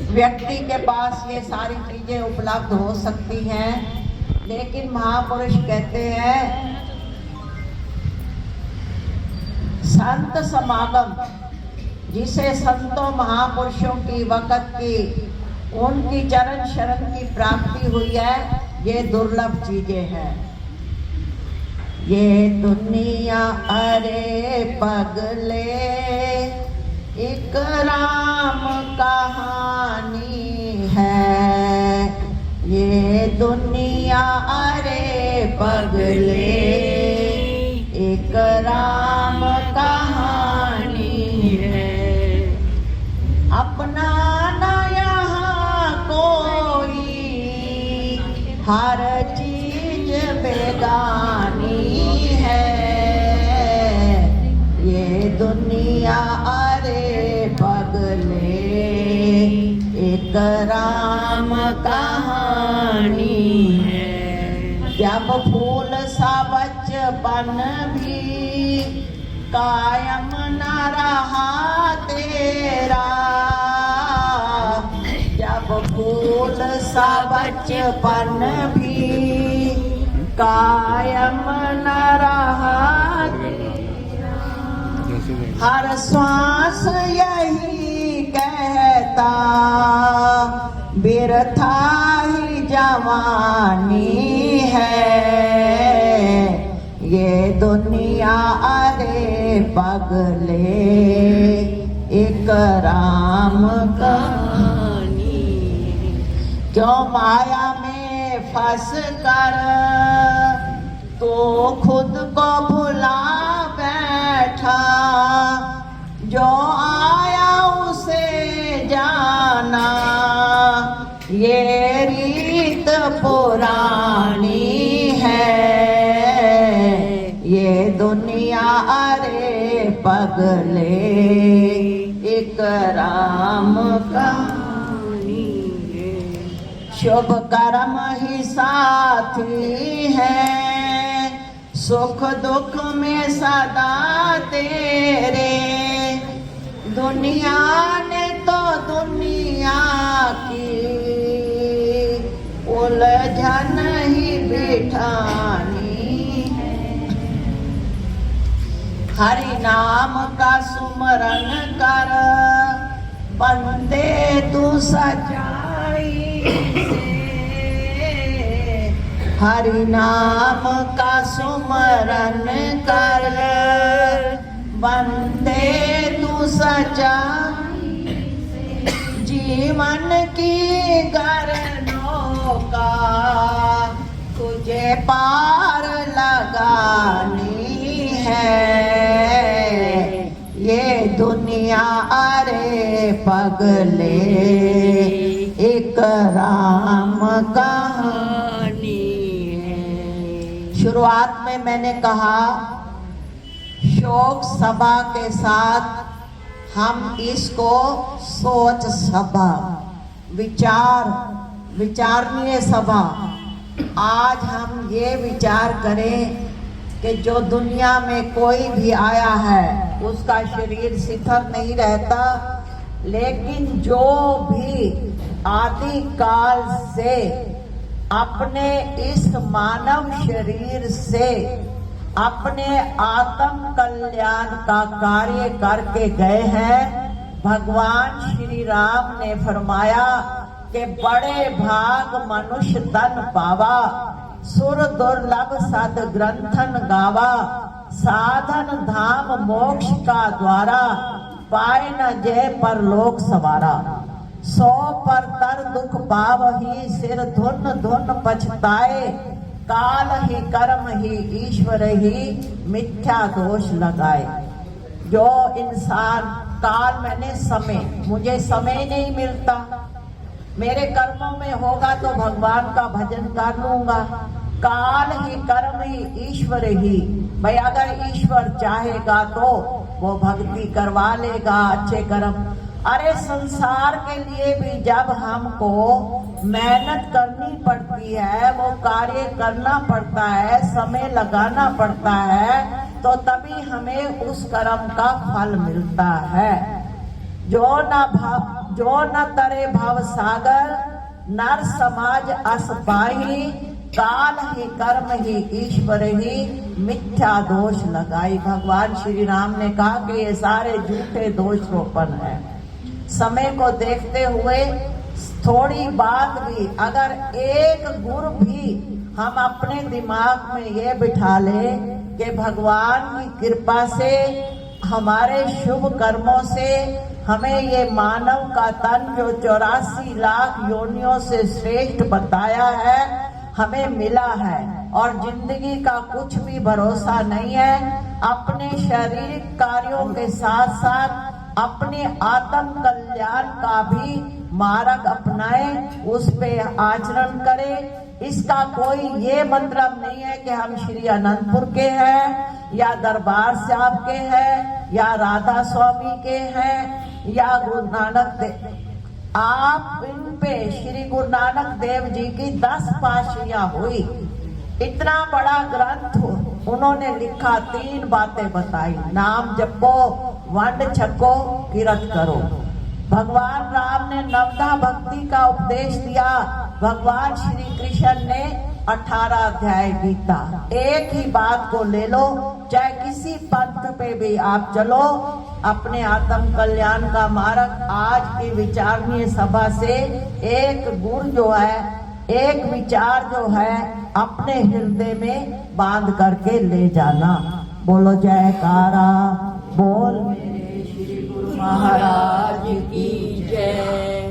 व्यक्ति के पास ये सारी चीजें उपलब्ध हो सकती हैं, लेकिन महापुरुष कहते हैं संत समागम, जिसे संतों महापुरुषों की वक़्त की उनकी चरण शरण की प्राप्ति हुई है, ये दुर्लभ चीजें हैं। ये दुनिया अरे पगले एक राम कहानी है, ये दुनिया अरे पगले एक राम कहानी है। अपना न यहाँ कोई, हर चीज बेगानी है, ये दुनिया अरे पगले एक राम कहानी है। जब फूल सा बचपन भी कायम न रहा तेरा, जब फूल सा बचपन भी कायम न रहा, हर श्वास यही कहता बिरथा ही जवानी है, ये दुनिया अरे पगले एक राम कहानी। जो माया में फंस कर तो खुद को भुला बैठा, जो आया उसे जाना, ये रीत पुरानी है, ये दुनिया अरे पगले एक राम कहानी है। शुभ कर्म ही साथी है, सुख दुख में सदा तेरे, दुनिया ने तो दुनिया की उलझन ही बिठानी है। हरि नाम का सुमरन कर बंदे तू सच्चाई से, हरि नाम का सुमरन कर बंदे तू सच्चाई से, जीवन की गरनों का तुझे पार लगानी है, ये दुनिया अरे पगले एक राम कहानी है। शुरुआत में मैंने कहा शोक सभा के साथ हम इसको सोच सभा, विचारणीय सभा, आज हम ये विचार करें कि जो दुनिया में कोई भी आया है उसका शरीर शिथिल नहीं रहता, लेकिन जो भी आदि काल से अपने इस मानव शरीर से अपने आत्म कल्याण का कार्य करके गए हैं, भगवान श्री राम ने फरमाया कि बड़े भाग मनुष्य तन पावा, सुर दुर्लभ सद ग्रंथन गावा, साधन धाम मोक्ष का द्वारा, पाए न जय परलोक सवारा। सो पर तर दुख पावही, सिर धुन धुन पछताए, काल ही कर्म ही ईश्वर ही मिथ्या दोष लगाए। जो इंसान, काल मैंने समय, मुझे समय नहीं मिलता, मेरे कर्मों में होगा तो भगवान का भजन कर लूंगा, काल ही कर्म ही ईश्वर ही, भाई अगर ईश्वर चाहेगा तो वो भक्ति करवा लेगा, अच्छे कर्म। अरे संसार के लिए भी जब हमको मेहनत करनी पड़ती है, वो कार्य करना पड़ता है, समय लगाना पड़ता है, तो तभी हमें उस कर्म का फल मिलता है। जो न तरे भव सागर, नर समाज अस बाही, काल ही कर्म ही ईश्वर ही, मिथ्या दोष लगाई। भगवान श्री राम ने कहा कि ये सारे झूठे दोष रोपण है। समय को देखते हुए थोड़ी बात भी, अगर एक गुर भी हम अपने दिमाग में ये बिठा ले कि भगवान की कृपा से, हमारे शुभ कर्मों से हमें ये मानव का तन जो 84 लाख योनियों से श्रेष्ठ बताया है हमें मिला है, और जिंदगी का कुछ भी भरोसा नहीं है। अपने शारीरिक कार्यों के साथ साथ अपने आत्म कल्याण का भी मार्ग अपनाए, उस पे आचरण करें। इसका कोई ये मतलब नहीं है कि हम श्री अनंतपुर के हैं या दरबार साहब के हैं या राधा स्वामी के हैं या गुरु नानक देव। आप इन पे श्री गुरु नानक देव जी की 10 पाशियां हुई, इतना बड़ा ग्रंथ उन्होंने लिखा, 3 बातें बताई, नाम जपो, वंड छको, किरत करो। भगवान राम ने नवधा भक्ति का उपदेश दिया, भगवान श्री कृष्ण ने 18 अध्याय गीता। एक ही बात को ले लो, चाहे किसी पंथ पे भी आप चलो, अपने आत्म कल्याण का मार्ग आज की विचारणीय सभा से एक गुण जो है, एक विचार जो है, अपने हृदय में बांध करके ले जाना। बोलो जयकारा, बोल मेरे श्री गुरु महाराज की जय।